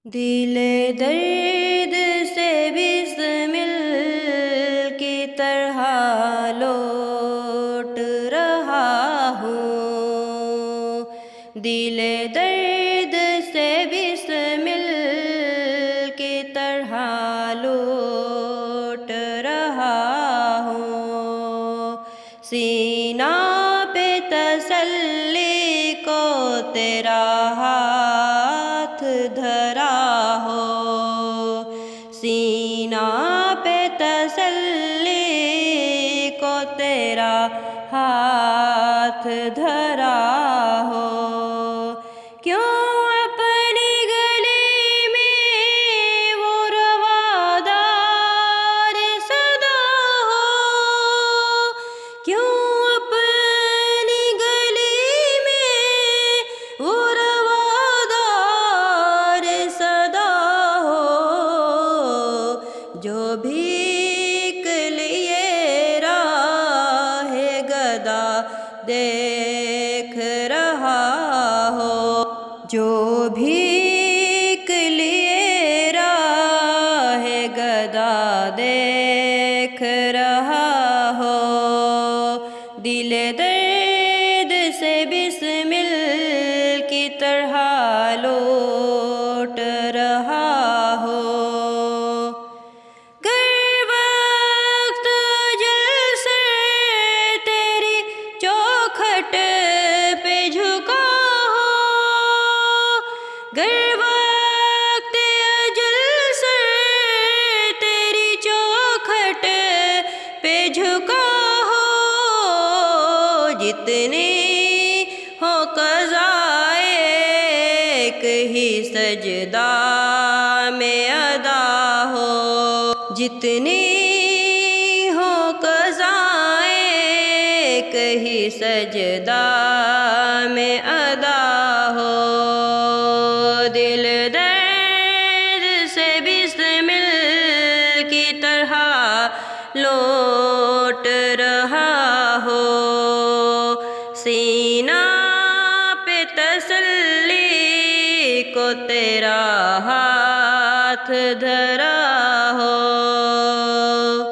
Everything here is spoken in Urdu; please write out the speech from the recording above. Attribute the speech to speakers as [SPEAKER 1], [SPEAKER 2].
[SPEAKER 1] دل درد سے بسمل کی طرح لوٹ رہا ہوں، دل درد سے بسمل کی طرح لوٹ رہا ہوں، سینہ پہ تسلی کو تیرا ہاتھ دھرا ہو، سینہ پہ تسلی کو تیرا ہاتھ دھرا ہو، کیوں اپنی گلی میں وہ روادار صدا ہو، کیوں اپنی گلی میں وہ روادار صدا ہو، جو بھیک لیے راہ گدا دیکھ رہا ہو، جو بھیک لیے راہ گدا دیکھ رہا ہو، دل درد سے بسمل کی طرح لوٹ رہا ہو، گر وقت اجل سے تیری چوکھٹ پہ جھکا ہو، گر وقت اجل سے تیری چوکھٹ پہ جھکا ہو، جتنی ہو قضائے ایک ہی سجدہ میں ادا ہو، جتنی ہو قضائے ایک ہی سجدہ میں ادا ہو، دل درد سے بسمل کی طرح لوٹ رہا ہو، سینہ پہ تسلی کو تیرا ہاتھ دھرا